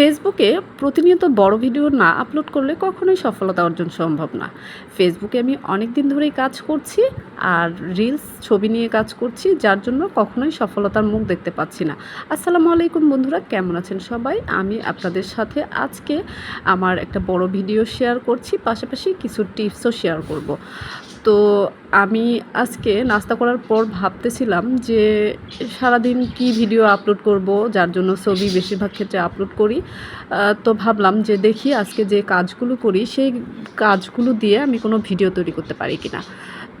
ফেসবুকে প্রতিনিয়ত বড় ভিডিও না আপলোড করলে কখনোই সফলতা অর্জন সম্ভব না। ফেসবুকে আমি অনেক দিন ধরেই কাজ করছি আর রিলস ছবি নিয়ে কাজ করছি, যার জন্য কখনোই সফলতার মুখ দেখতে পাচ্ছি না। আসসালামু আলাইকুম বন্ধুরা, কেমন আছেন সবাই? আমি আপনাদের সাথে আজকে আমার একটা বড় ভিডিও শেয়ার করছি, পাশাপাশি কিছু টিপসও শেয়ার করব। তো আমি আজকে নাস্তা করার পর ভাবতেছিলাম যে সারাদিন কি ভিডিও আপলোড করব, যার জন্য ছবি বেশিরভাগ ক্ষেত্রে আপলোড করি। তো ভাবলাম যে দেখি আজকে যে কাজগুলো করি সেই কাজগুলো দিয়ে আমি কোনো ভিডিও তৈরি করতে পারি কিনা।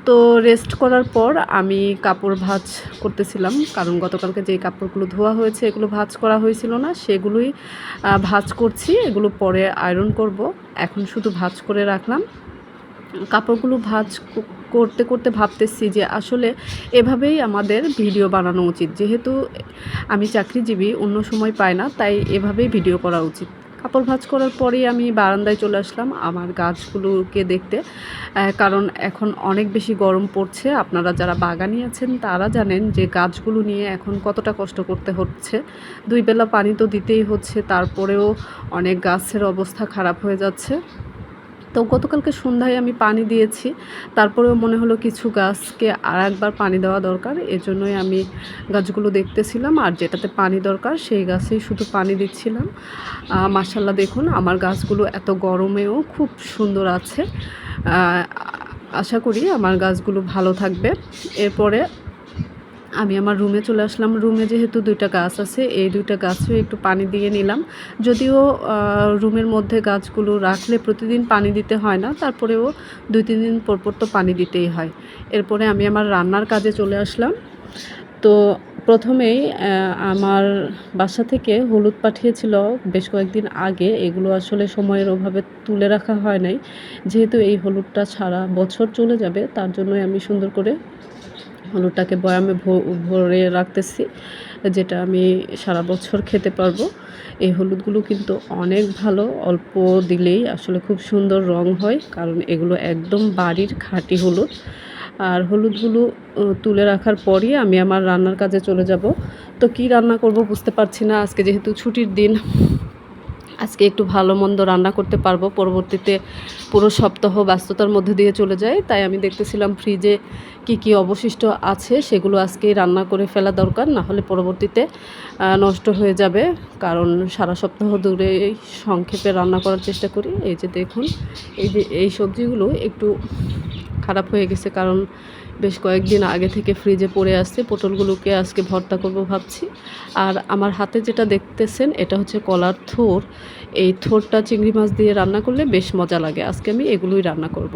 তো রেস্ট করার পর আমি কাপড় ভাঁজ করতেছিলাম, কারণ গতকালকে যে কাপড়গুলো ধোয়া হয়েছে এগুলো ভাঁজ করা হয়েছিল না, সেগুলোই ভাঁজ করছি। এগুলো পরে আয়রন করব, এখন শুধু ভাঁজ করে রাখলাম। কাপড়গুলো ভাঁজ করতে করতে ভাবতেছি যে আসলে এভাবেই আমাদের ভিডিও বানানো উচিত। যেহেতু আমি চাকরিজীবী, অন্য সময় পাই না, তাই এভাবেই ভিডিও করা উচিত। কাপড় ভাঁজ করার পরেই আমি বারান্দায় চলে আসলাম আমার গাছগুলোকে দেখতে, কারণ এখন অনেক বেশি গরম পড়ছে। আপনারা যারা বাগানি আছেন তারা জানেন যে গাছগুলো নিয়ে এখন কতটা কষ্ট করতে হচ্ছে। 2 বেলা পানি তো দিতেই হচ্ছে, তারপরেও অনেক গাছের অবস্থা খারাপ হয়ে যাচ্ছে। তো গতকালকে সন্ধ্যায় আমি পানি দিয়েছি, তারপরেও মনে হলো কিছু গাছকে আরেকবার পানি দেওয়া দরকার। এজন্যই আমি গাছগুলো দেখতেছিলাম, আর যেটাতে পানি দরকার সেই গাছেই শুধু পানি দিচ্ছিলাম। মাশাআল্লাহ, দেখুন আমার গাছগুলো এত গরমেও খুব সুন্দর আছে। আশা করি আমার গাছগুলো ভালো থাকবে। এরপরে আমি আমার রুমে চলে আসলাম। রুমে যেহেতু 2টা গাছ আছে, এই 2টা গাছেও একটু পানি দিয়ে নিলাম। যদিও রুমের মধ্যে গাছগুলো রাখলে প্রতিদিন পানি দিতে হয় না, তারপরেও 2-3 দিন পর পর তো পানি দিতেই হয়। এরপরে আমি আমার রান্নার কাজে চলে আসলাম। তো প্রথমেই আমার বাসা থেকে হলুদ পাঠিয়েছিল বেশ কয়েকদিন আগে। এগুলো আসলে সময়ের অভাবে তুলে রাখা হয় নাই। যেহেতু এই হলুদটা সারা বছর চলে যাবে, তার জন্যই আমি সুন্দর করে হলুদটাকে বয়ামে ভরে রাখতেছি, যেটা আমি সারা বছর খেতে পারবো। এই হলুদগুলো কিন্তু অনেক ভালো, অল্প দিলেই আসলে খুব সুন্দর রং হয়, কারণ এগুলো একদম বাড়ির খাঁটি হলুদ। আর হলুদগুলো তুলে রাখার পরই আমি আমার রান্নার কাজে চলে যাব। তো কি রান্না করব বুঝতে পারছি না। আজকে যেহেতু ছুটির দিন, আজকে একটু ভালো মন্দ রান্না করতে পারবো। পরবর্তীতে পুরো সপ্তাহ ব্যস্ততার মধ্যে দিয়ে চলে যায়, তাই আমি দেখতেছিলাম ফ্রিজে কি অবশিষ্ট আছে সেগুলো আজকেই রান্না করে ফেলা দরকার, না হলে পরবর্তীতে নষ্ট হয়ে যাবে। কারণ সারা সপ্তাহ ধরে সংক্ষেপে রান্না করার চেষ্টা করি। এই যে দেখুন, এই সবজিগুলো একটু খারাপ হয়ে গেছে, কারণ বেশ কয়েকদিন আগে থেকে ফ্রিজে পড়ে আসছে। পটলগুলোকে আজকে ভর্তা করব ভাবছি। আর আমার হাতে যেটা দেখতেছেন এটা হচ্ছে কলার থোড়। এই থোড়টা চিংড়ি মাছ দিয়ে রান্না করলে বেশ মজা লাগে। আজকে আমি এগুলোই রান্না করব।